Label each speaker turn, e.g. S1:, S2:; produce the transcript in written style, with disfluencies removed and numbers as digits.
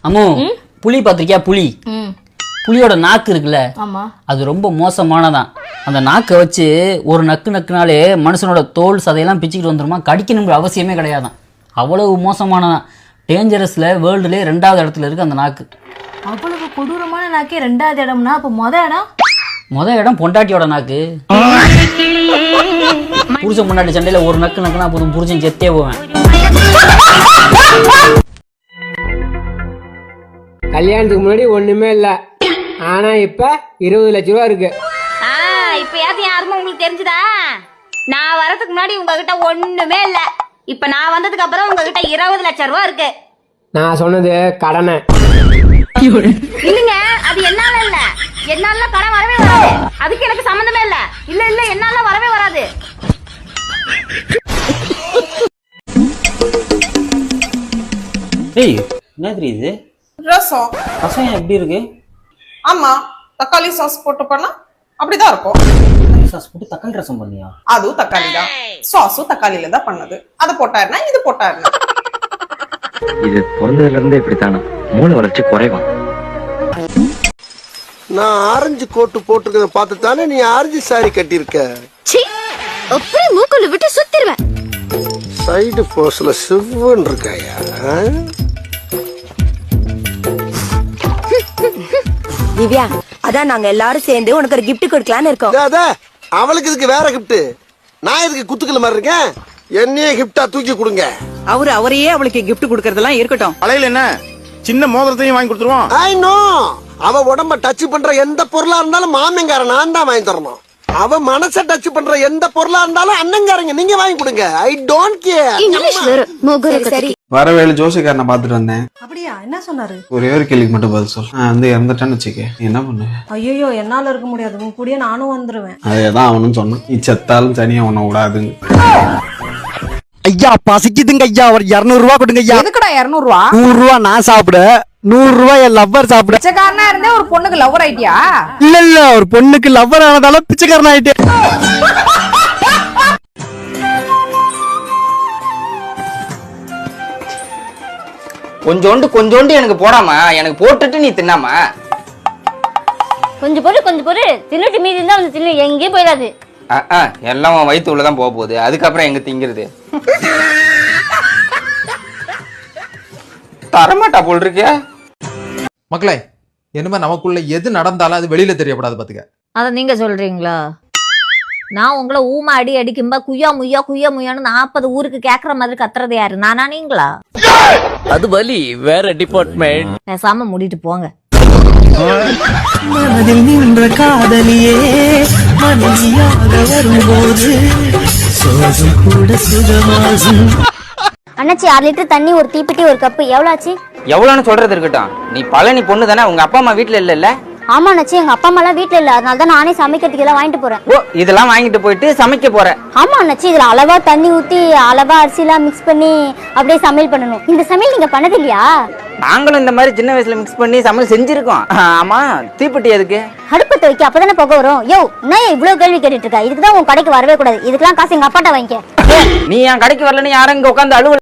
S1: அம்மோ புலி பாத்திருக்கியா? புலி புலியோட நாக்கு இருக்குல்ல, அது ரொம்ப மோசமானதான். அந்த நாக்கை வச்சு ஒரு நக்குனாலே மனுஷனோட தோல் சதையெல்லாம் பிச்சுக்கிட்டு வந்துருமா, கடிக்கணுங்கிற அவசியமே கிடையாதான். அவ்வளவு மோசமானதான். டேஞ்சரஸ்ல வேர்ல்டுலேயே 2வது இடத்துல இருக்கு அந்த நாக்கு.
S2: அவ்வளவு கொடூரமான நாக்கே 2வது இடம்னா அப்ப மொத இடம்
S1: பொண்டாட்டியோட நாக்கு. புருஷன் பொண்டாட்டி சண்டையில ஒரு நக்குனா போதும், புருஷன் செத்தே போவேன்.
S3: கல்யாணத்துக்கு முன்னாடி ஒண்ணுமே இல்ல, ஆனா இப்ப 20 லட்சம் ரூபா இருக்கு.
S4: இப்ப யாருமே உங்களுக்கு தெரிஞ்சுதா? நான் வரதுக்கு முன்னாடி உங்ககிட்ட ஒண்ணுமே இல்ல, இப்ப நான் வந்ததுக்கு அப்புறம் உங்ககிட்ட 20 லட்சம் ரூபா இருக்கு.
S3: நான் சொன்னது கடனை
S4: இல்லங்க, அது என்னால இல்ல, என்னால கடன் வரவே வராது. அதுக்கு எனக்கு சம்பந்தமே இல்ல. இல்ல என்னால வரவே வராது.
S1: ஏய், என்ன தெரியுது?
S5: ரசம்.
S1: ரசம் எப்படி இருக்கு?
S5: ஆமா, தக்காளி சாஸ் போட்டு பண்ணா அப்படிதான் இருக்கும்.
S1: தக்காளி சாஸ் போட்டு தக்காளி ரசம் பண்ணியா?
S5: அதுவும் தக்காளி தான், சாஸும் தக்காளியில தான் பண்ணது. அதை போட்டாருனா இது போட்டாருனா
S6: இது பிறந்ததுல இருந்தே இப்படித்தானா? மூளை வளர்ச்சி குறைவா?
S7: நான் ஆரஞ்சு கோட்டு போட்டுருக்கத பார்த்து தானே நீ ஆரஞ்சு சாரி கட்டியிருக்க.
S4: அப்படியே மூக்குல விட்டு சுத்திடுவேன்.
S7: சைடு போஸ்ல சிவன் இருக்காயா?
S8: திவ்யா, அதான் நாங்க எல்லாரும் சேர்ந்து உனக்கு ஒரு கிஃப்ட் கொடுக்கலான்னு இருக்கோம்.
S7: அவளுக்கு இதுக்கு வேற கிஃப்ட், நான் இதுக்கு குத்துக்கல மாதிரி இருக்கேன். என்னையே கிஃப்டா தூக்கி கொடுங்க.
S9: அவரையே அவளுக்கு கிஃப்ட் கொடுக்கறதெல்லாம் இருக்கட்டும்.
S10: அலையில என்ன சின்ன மோதிரத்தையும் வாங்கி கொடுத்துருவோம்.
S7: ஐ நோ, அவ உடம்ப டச் பண்ற எந்த பொருளா இருந்தாலும் மாமங்கார நான் தான் வாங்கி தரணும். அவ மனச டச் பண்ற எந்த பொருளா இருந்தாலும் அண்ணங்காரங்க நீங்க வாங்கி கொடுங்க. I don't care.
S8: சரி,
S10: வரவேலு ஜோசிக்காரனை பாத்துட்டு வந்தேன்.
S2: அப்படியா? என்ன சொன்னாரு?
S10: ஒரே ஒரு கேள்விக்கு மட்டும் பதில் சொல். வந்து இறந்துட்டான்னு வச்சுக்க, என்ன பண்ணு?
S2: ஐயோ, என்னால இருக்க முடியாது, உன் கூடயே நானும் வந்துருவேன்.
S10: அதேதான் அவனும் சொன்னான், நீ செத்தாலும் தனியா உன்ன விடாதுன்னு.
S11: ஐயா பசிக்குதுங்க ஐயா, ஒரு 200 ரூபா கொடுங்க ஐயா.
S2: எதுக்குடா 200 ரூபா?
S11: 100 ரூபா நான் சாப்பிட, 100 ரூபாய் என் லவ்வர் சாப்பிட.
S2: பிச்சைக்காரனா இருந்தே ஒரு பொண்ணுக்கு லவ்வர் ஆயிட்டியா?
S11: இல்ல ஒரு பொண்ணுக்கு லவ்வர் ஆனதால பிச்சைக்காரன் ஆயிட்டேன்.
S1: கொஞ்சோண்டு எனக்கு போடாமா, எனக்கு போட்டுட்டு நீ தின்னாமா.
S4: கொஞ்சம் பொறு தின்னுட்டு மீதி இருந்தா வந்து தின்னு, எங்கேயும் போயிடாது.
S1: எல்லாம் வயிற்று உள்ளதான் போக போகுது, அதுக்கப்புறம் எங்க திங்கிறது? தரமாட்டா போல் இருக்க.
S12: மக்களே, என்னமா நமக்குள்ள எது நடந்தாலும் அது வெளியில தெரியப்படாது பாத்துக்க.
S4: அத நீங்க சொல்றீங்களா? நான் உங்களை ஊமா அடிக்கும்பா குய்யா முய்யான்னு 40 ஊருக்கு கேக்குற மாதிரி கத்துறது யாரு? நானா நீங்களா?
S6: அது வலி வேற டிபார்ட்மெண்ட்.
S4: பேசாம மூடிட்டு போங்க.
S11: மனதில் நின்ற காதலியே மனைவியாக வரும்போது சோகம் கூட சுகமாகும்.
S4: அண்ணாச்சி 6 லிட்டர் தண்ணி, ஒரு தீப்பெட்டி, ஒரு கப்பு. எவ்வளவு ஆச்சு?
S1: எவ்வளவுன்னு சொல்றது இருக்கட்டும். நீ பழனி பொண்ணு தானே, உங்க அப்பா அம்மா வீட்டுல இல்ல?
S4: ஆமா அண்ணாச்சி, எங்க அப்பா அம்மா எல்லாம் வீட்டுல இல்ல, அதனால தான் நானே சமைக்கிறதுக்கு எல்லாம் வாங்கிட்டு போறேன்.
S1: ஓ, இதெல்லாம் வாங்கிட்டு போயிட்டு சமைக்க போறேன்?
S4: ஆமா அண்ணாச்சி, இதுல அளவா தண்ணி ஊத்தி அளவா அரிசி எல்லாம் மிக்ஸ் பண்ணி அப்படியே சமையல் பண்ணணும். இந்த சமையல் நீங்க பண்ணது இல்லையா?
S1: நாங்களும் இந்த மாதிரி சின்ன வயசுல மிக்ஸ் பண்ணி சமையல் செஞ்சிருக்கோம். ஆமா, தீப்பெட்டி எதுக்கு?
S4: அடுப்பத்தை வைக்க, அப்பதானே புகை வரும். யோ, நான் இவ்வளவு கேள்வி கேட்டுட்டு இருக்கா? இதுக்குதான் உன் கடைக்கு வரவே கூடாது. இதுக்கெல்லாம் காசு எங்க அப்பாட்ட வாங்கிக்க.
S1: நீ என் கடைக்கு வரலன்னு யாரும் இங்க உட்காந்து அலுவல